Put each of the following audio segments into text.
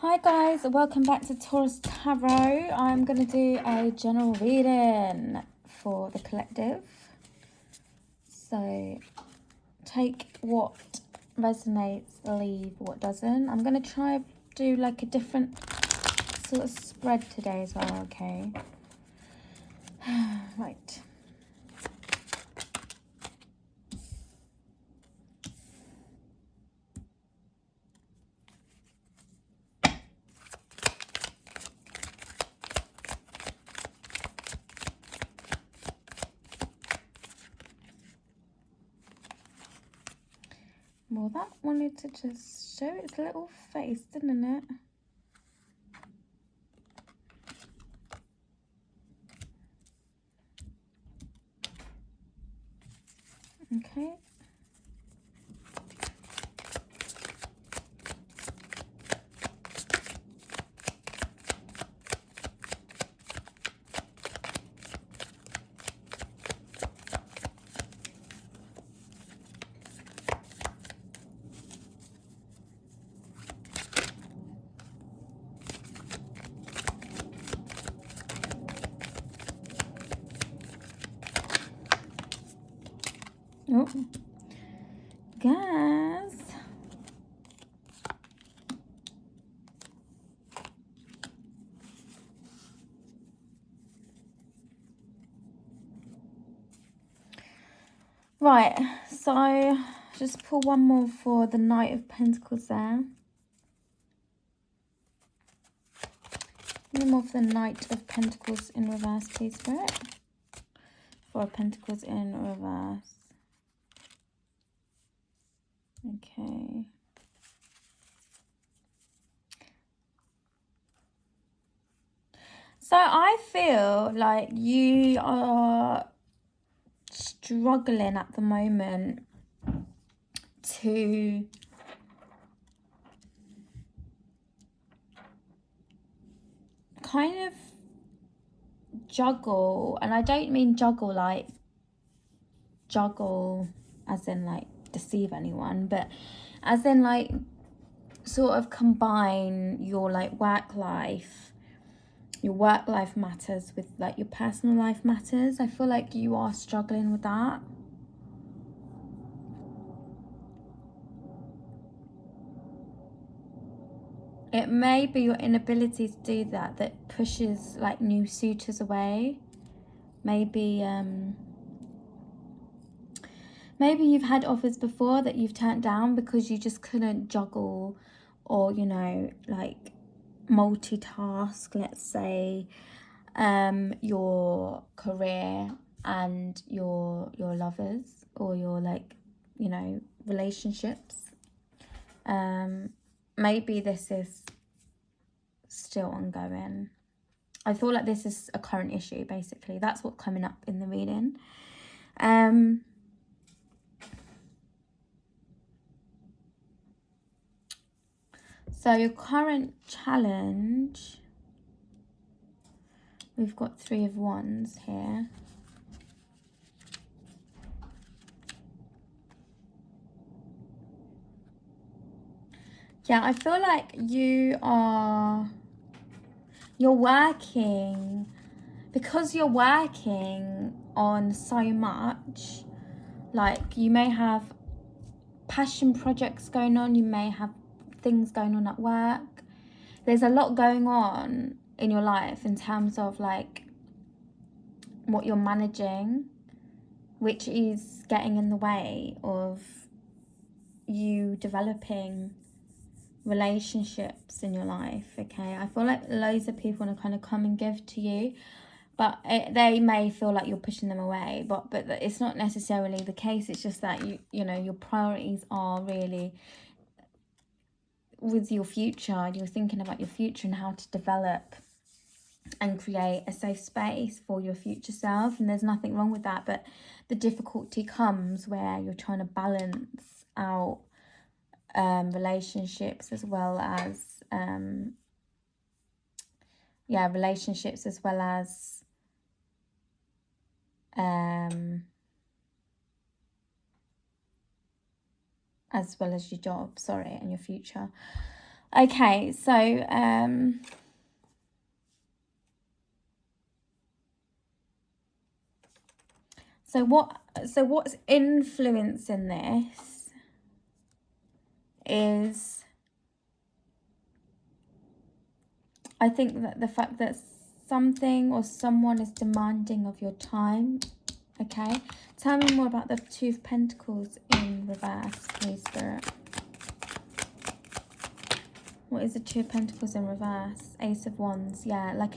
Hi guys, welcome back to Toros Tarot. I'm going to do a general reading for the collective. So take what resonates, leave what doesn't. I'm going to try do like a different sort of spread today as well, okay? Right. Well, that wanted to just show its little face, didn't it? Okay. Oh, guys. Right, so just pull one more for the Knight of Pentacles there. One more for the Knight of Pentacles in reverse, please, Spirit. Four of Pentacles in reverse. Okay. So I feel like you are struggling at the moment to kind of juggle, and I don't mean juggle like juggle as in like deceive anyone, but as in like sort of combine your like work life matters with like your personal life matters. I feel like you are struggling with that. It may be your inability to do that that pushes like new suitors away. Maybe maybe you've had offers before that you've turned down because you just couldn't juggle or, you know, like multitask, let's say, your career and your lovers or your like, you know, relationships. Maybe this is still ongoing. I feel like this is a current issue, basically. That's what's coming up in the reading. So your current challenge, we've got 3 of Wands here. Yeah, I feel like you're working, because you're working on so much, like you may have passion projects going on, you may have things going on at work. There's a lot going on in your life in terms of like what you're managing, which is getting in the way of you developing relationships in your life. Okay, I feel like loads of people want to kind of come and give to you, but they may feel like you're pushing them away, but it's not necessarily the case. It's just that you know your priorities are really with your future. You're thinking about your future and how to develop and create a safe space for your future self, and there's nothing wrong with that, but the difficulty comes where you're trying to balance out relationships as well as relationships as well as your job, sorry, and your future. Okay, so what's influencing this is, I think that the fact that something or someone is demanding of your time. Okay, tell me more about the Two of Pentacles in reverse, please, Spirit. What is the Two of Pentacles in reverse? Ace of Wands. Yeah, like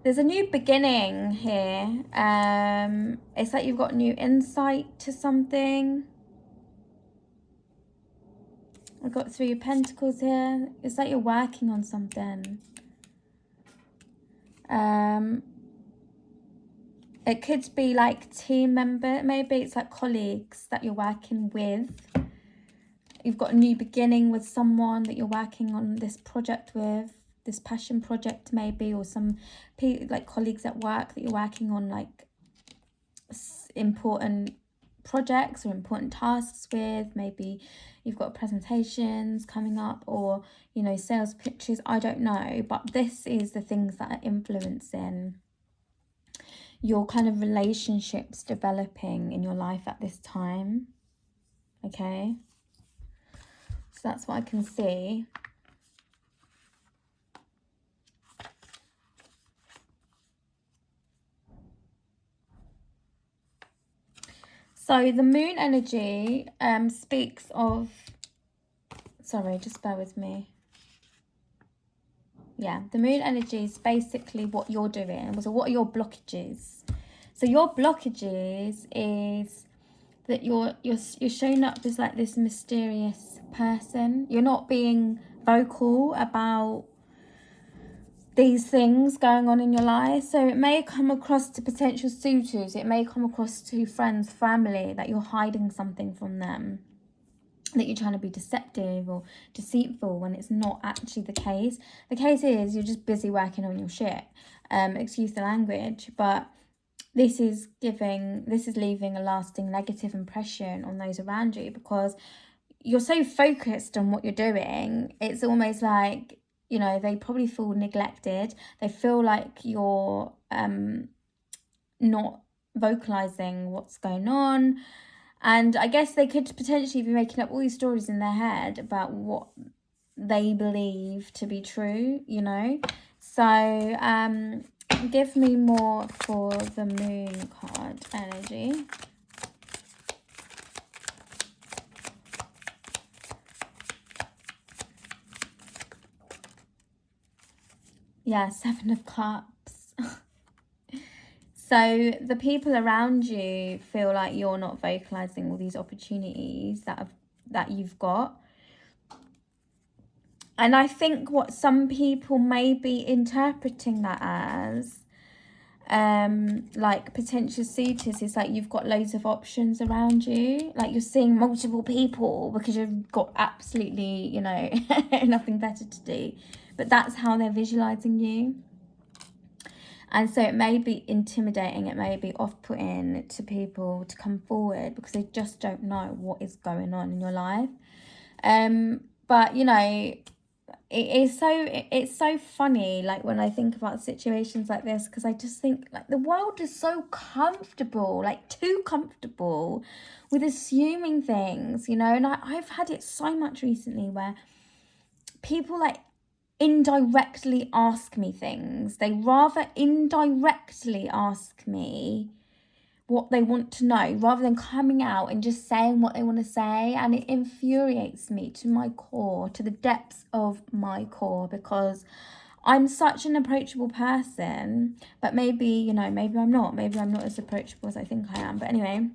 there's a new beginning here. It's like you've got new insight to something. I've got Three of Pentacles here. It's like you're working on something. It could be like team member, maybe it's like colleagues that you're working with. You've got a new beginning with someone that you're working on this project with, this passion project maybe, or some like colleagues at work that you're working on like important projects or important tasks with. Maybe you've got presentations coming up, or you know, sales pitches, I don't know, but this is the things that are influencing your kind of relationships developing in your life at this time. Okay, so that's what I can see. So the moon energy speaks of, sorry, just bear with me. Yeah, the moon energy is basically what you're doing. So what are your blockages? So your blockages is that you're showing up as like this mysterious person. You're not being vocal about these things going on in your life. So it may come across to potential suitors, it may come across to friends, family, that you're hiding something from them, that you're trying to be deceptive or deceitful when it's not actually the case. The case is you're just busy working on your shit. Excuse the language, but this is leaving a lasting negative impression on those around you, because you're so focused on what you're doing. It's almost like, you know, they probably feel neglected. They feel like you're not vocalizing what's going on. And I guess they could potentially be making up all these stories in their head about what they believe to be true, you know. So give me more for the moon card energy. Yeah, Seven of Cups. So the people around you feel like you're not vocalizing all these opportunities that you've got. And I think what some people may be interpreting that as, like potential suitors, is like you've got loads of options around you. Like you're seeing multiple people because you've got absolutely, you know, nothing better to do. But that's how they're visualizing you. And so it may be intimidating, it may be off-putting to people to come forward because they just don't know what is going on in your life. But, you know, it's so funny, like when I think about situations like this, because I just think like the world is so comfortable, like too comfortable with assuming things, you know. And I've had it so much recently where people like indirectly ask me things. They rather indirectly ask me what they want to know rather than coming out and just saying what they want to say. And it infuriates me to my core, to the depths of my core, because I'm such an approachable person. But maybe, you know, maybe I'm not as approachable as I think I am. But anyway,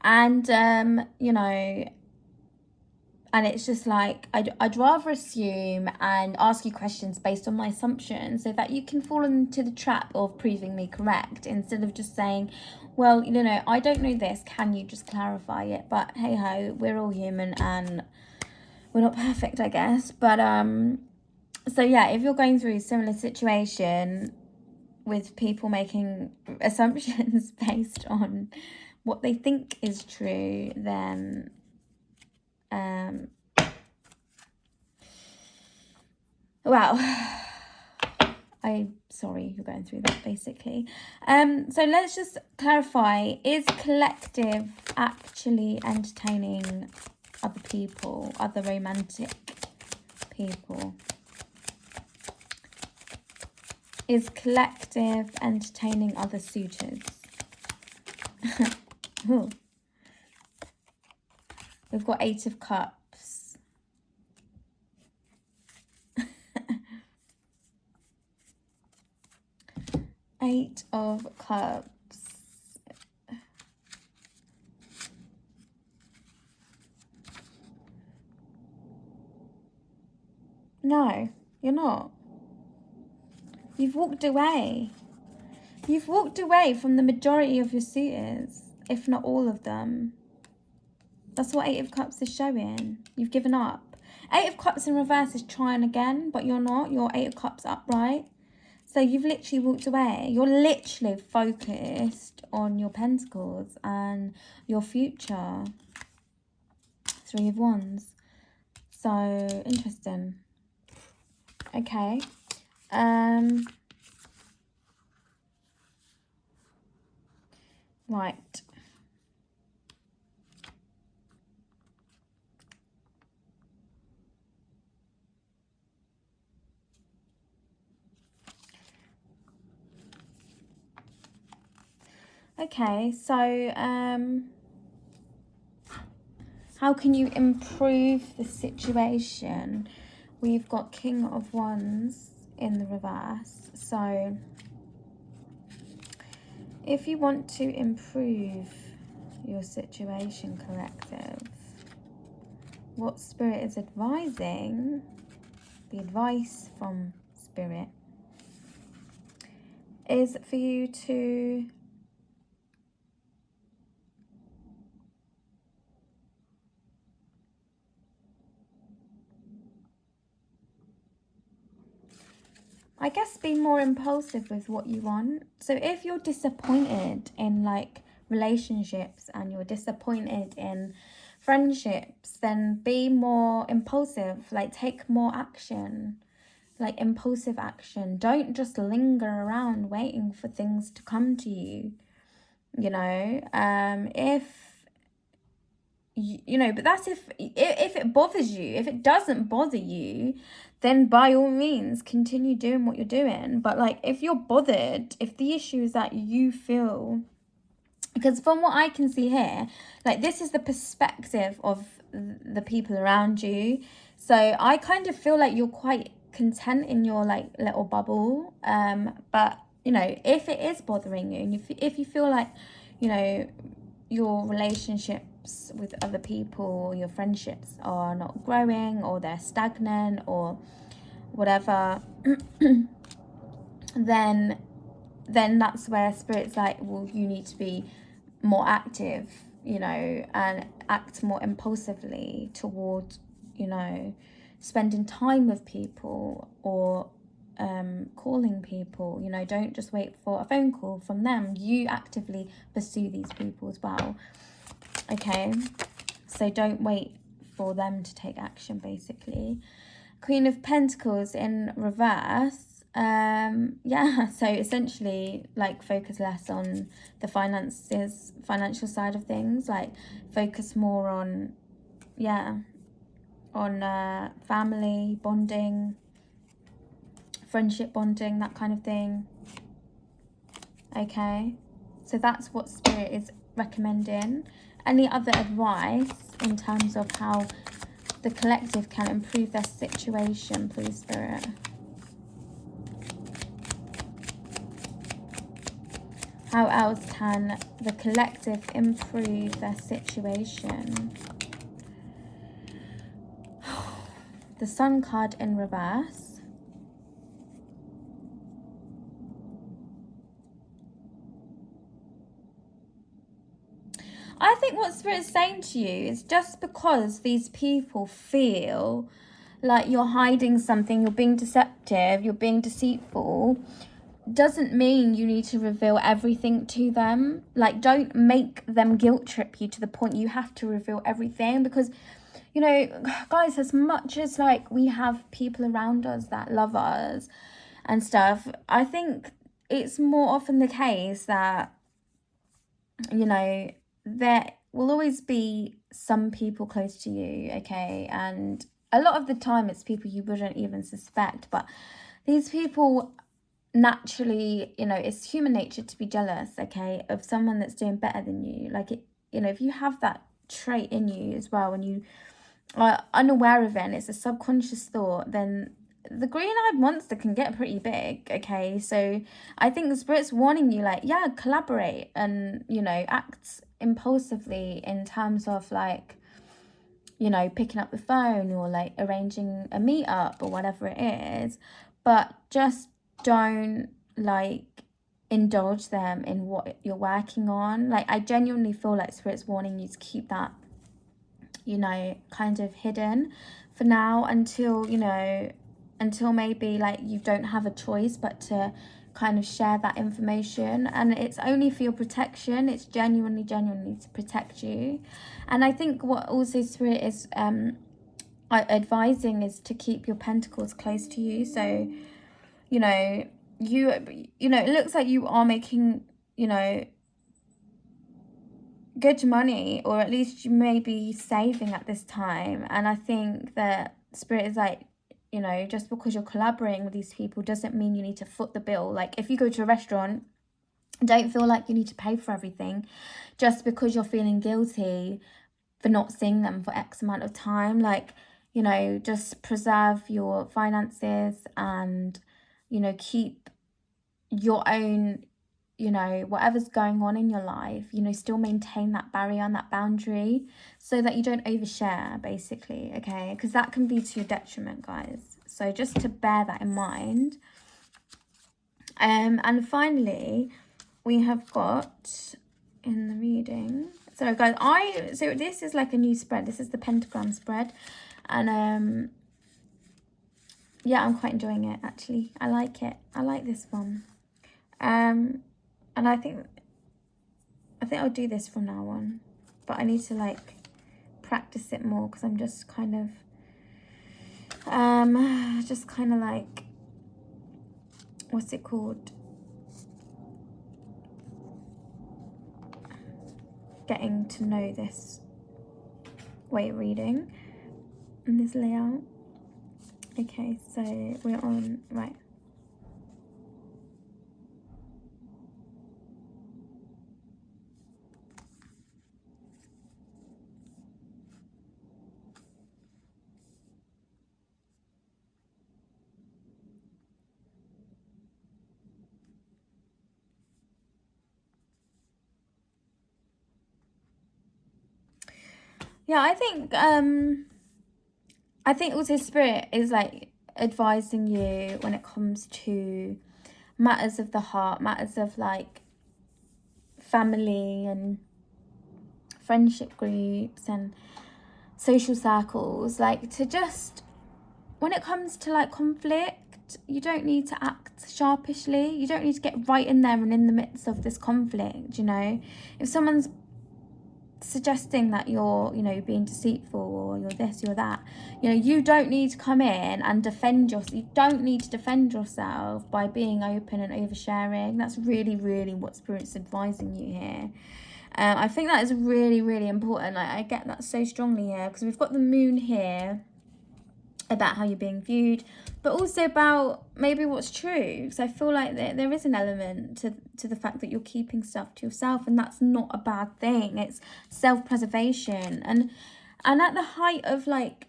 and you know, and it's just like, I'd rather assume and ask you questions based on my assumptions so that you can fall into the trap of proving me correct, instead of just saying, well, you know, I don't know this, can you just clarify it? But hey ho, we're all human and we're not perfect, I guess. But so yeah, if you're going through a similar situation with people making assumptions based on what they think is true, then Well, I'm sorry you're going through that, basically. So let's just clarify, is collective actually entertaining other people, other romantic people? Is collective entertaining other suitors? Ooh. We've got 8 of Cups. Eight of Cups. No, you're not. You've walked away. You've walked away from the majority of your suitors, if not all of them. That's what 8 of Cups is showing. You've given up. 8 of Cups in reverse is trying again, but you're not. You're 8 of Cups upright. So you've literally walked away. You're literally focused on your Pentacles and your future. 3 of Wands. So, interesting. Okay. Right. Okay, so how can you improve the situation? We've got King of Wands in the reverse. So if you want to improve your situation, collective, what Spirit is advising, the advice from Spirit, is for you to I guess be more impulsive with what you want. So if you're disappointed in like relationships and you're disappointed in friendships, then be more impulsive, like take more action, like impulsive action. Don't just linger around waiting for things to come to you, you know. But that's if it bothers you. If it doesn't bother you, then by all means continue doing what you're doing. But like if you're bothered, if the issue is that you feel, because from what I can see here, like this is the perspective of the people around you. So I kind of feel like you're quite content in your like little bubble. But you know, if it is bothering you, and if you feel like, you know, your relationships with other people, your friendships are not growing, or they're stagnant, or whatever, then that's where Spirit's like, well, you need to be more active, you know, and act more impulsively toward, you know, spending time with people, or calling people. You know, don't just wait for a phone call from them. You actively pursue these people as well. Okay, so don't wait for them to take action, basically. Queen of Pentacles in reverse. Yeah, so essentially like focus less on the financial side of things, like focus more on, yeah, on family bonding, friendship bonding, that kind of thing. Okay, so that's what Spirit is recommending. Any other advice in terms of how the collective can improve their situation, please, Spirit? How else can the collective improve their situation? The Sun card in reverse. I think what Spirit is saying to you is, just because these people feel like you're hiding something, you're being deceptive, you're being deceitful, doesn't mean you need to reveal everything to them. Like, don't make them guilt trip you to the point you have to reveal everything, because you know, guys, as much as like we have people around us that love us and stuff, I think it's more often the case that, you know, there will always be some people close to you, okay? And a lot of the time it's people you wouldn't even suspect, but these people naturally, you know, it's human nature to be jealous, okay, of someone that's doing better than you. Like, it, you know, if you have that trait in you as well, and you are unaware of it and it's a subconscious thought, then the green-eyed monster can get pretty big, okay? So I think the spirit's warning you, like, yeah, collaborate and, you know, act impulsively in terms of, like, you know, picking up the phone or, like, arranging a meetup or whatever it is, but just don't, like, indulge them in what you're working on. Like, I genuinely feel like spirit's warning you to keep that, you know, kind of hidden for now until, you know, until maybe like you don't have a choice but to kind of share that information. And it's only for your protection. It's genuinely to protect you. And I think what also spirit is advising is to keep your pentacles close to you. So, you know, you know, it looks like you are making, you know, good money, or at least you may be saving at this time. And I think that spirit is like, you know, just because you're collaborating with these people doesn't mean you need to foot the bill. Like, if you go to a restaurant, don't feel like you need to pay for everything just because you're feeling guilty for not seeing them for X amount of time. Like, you know, just preserve your finances and, you know, keep your own, you know, whatever's going on in your life, you know, still maintain that barrier and that boundary so that you don't overshare, basically, okay? Because that can be to your detriment, guys. So just to bear that in mind. And finally, we have got in the reading. So guys, so this is like a new spread. This is the pentagram spread. And yeah, I'm quite enjoying it, actually. I like it. I like this one. And I think I'll do this from now on, but I need to like practice it more because I'm just kind of like, what's it called, getting to know this way of reading and this layout. Okay, so we're on, right. Yeah, I think also spirit is like advising you when it comes to matters of the heart, matters of like family and friendship groups and social circles, like to just, when it comes to like conflict, you don't need to act sharpishly. You don't need to get right in there and in the midst of this conflict, you know. If someone's suggesting that you're, you know, being deceitful or you're this, you're that, you know, you don't need to come in and defend yourself. You don't need to defend yourself by being open and oversharing. That's really what spirit's advising you here. I think that is really important. Like, I get that so strongly here because we've got the moon here about how you're being viewed, but also about maybe what's true. So I feel like there is an element to the fact that you're keeping stuff to yourself, and that's not a bad thing. It's self-preservation. And at the height of like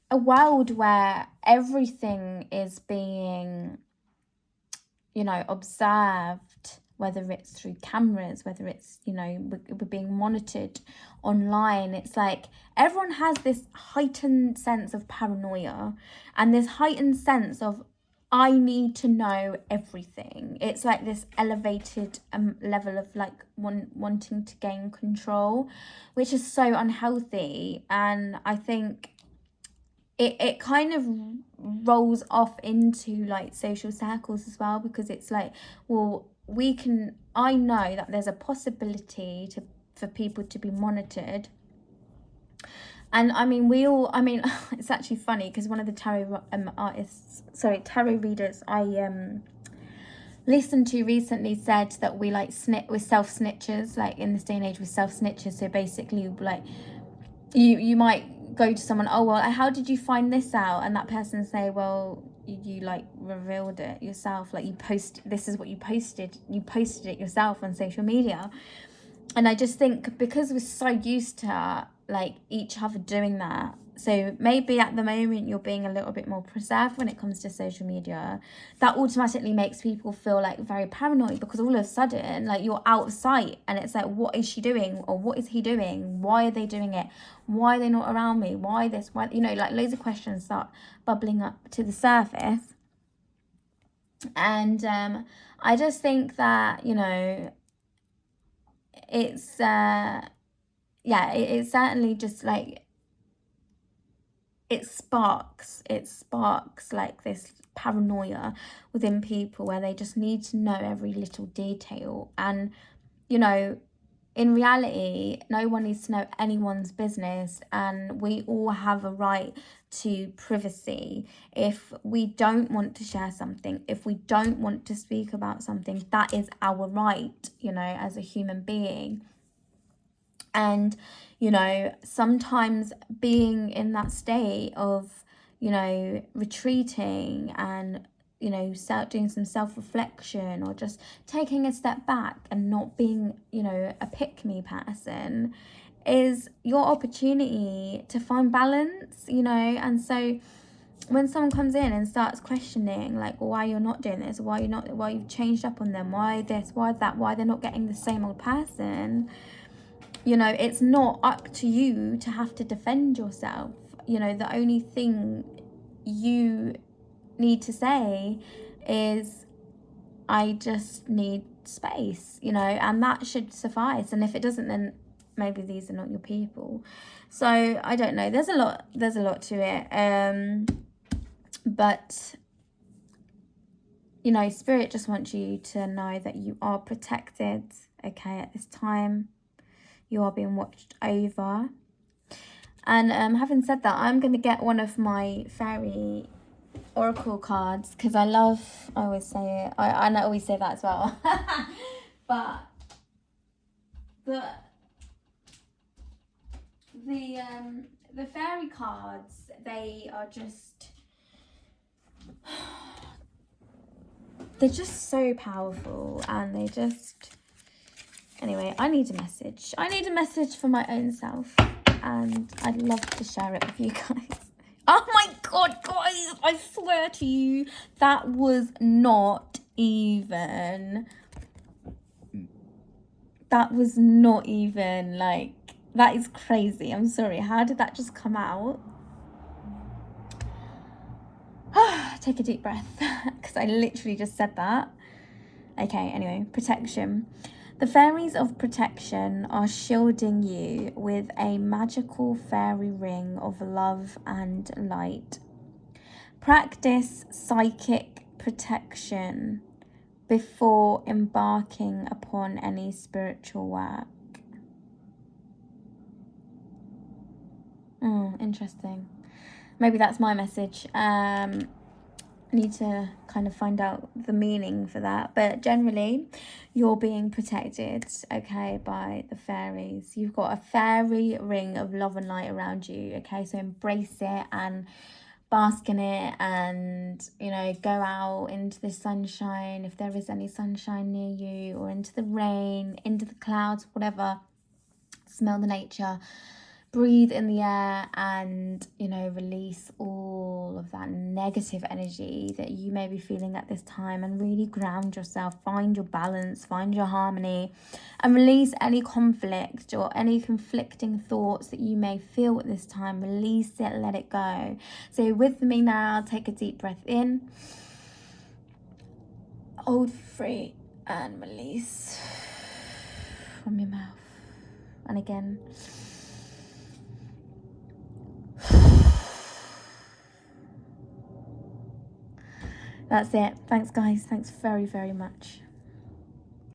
a world where everything is being, you know, observed, whether it's through cameras, whether it's, you know, we're being monitored online, it's like everyone has this heightened sense of paranoia and this heightened sense of, I need to know everything. It's like this elevated level of like wanting to gain control, which is so unhealthy. And I think it kind of rolls off into like social circles as well, because it's like, well, I know that there's a possibility for people to be monitored, And I mean, we all, I mean, it's actually funny because one of the tarot readers I listened to recently said that we're self-snitchers, like in this day and age we're self-snitchers. So basically, like, you might go to someone, oh well, how did you find this out? And that person say, well, you like revealed it yourself, like this is what you posted it yourself on social media. And I just think because we're so used to like each other doing that, so maybe at the moment you're being a little bit more preserved when it comes to social media, that automatically makes people feel like very paranoid, because all of a sudden like you're out of sight and it's like, what is she doing, or what is he doing, why are they doing it, why are they not around me, why this, why, you know, like loads of questions start bubbling up to the surface. And I just think that, you know, it's it's certainly just like it sparks like this paranoia within people where they just need to know every little detail. And you know, in reality, no one needs to know anyone's business, and we all have a right to privacy. If we don't want to share something, if we don't want to speak about something, that is our right, you know, as a human being. And you know, sometimes being in that state of, you know, retreating and, you know, doing some self-reflection, or just taking a step back and not being, you know, a pick-me person, is your opportunity to find balance, you know. And so when someone comes in and starts questioning like why you're not doing this, why you've changed up on them, why this, why that, why they're not getting the same old person, you know, it's not up to you to have to defend yourself. You know, the only thing you need to say is, I just need space, you know, and that should suffice. And if it doesn't, then maybe these are not your people. So I don't know, there's a lot to it. But you know, Spirit just wants you to know that you are protected, okay, at this time. You are being watched over. And having said that, I'm going to get one of my fairy oracle cards, because I always say it, I always say that as well. But the fairy cards, they are just, they're just so powerful, and they just, anyway, I need a message for my own self, and I'd love to share it with you guys. Oh my god, guys, I swear to you, that was not even like, that is crazy. I'm sorry, how did that just come out? Take a deep breath, because I literally just said that. Okay, anyway, protection. The fairies of protection are shielding you with a magical fairy ring of love and light. Practice psychic protection before embarking upon any spiritual work. Interesting. Maybe that's my message. Need to kind of find out the meaning for that, but generally you're being protected, okay, by the fairies. You've got a fairy ring of love and light around you, okay, so embrace it and bask in it, and you know, go out into the sunshine if there is any sunshine near you, or into the rain, into the clouds, whatever. Smell the nature, breathe in the air, and you know, release all of that negative energy that you may be feeling at this time, and really ground yourself, find your balance, find your harmony, and release any conflict or any conflicting thoughts that you may feel at this time. Release it, let it go. So with me now, take a deep breath in, hold free, and release from your mouth. And again, that's it. Thanks guys, thanks very, very much.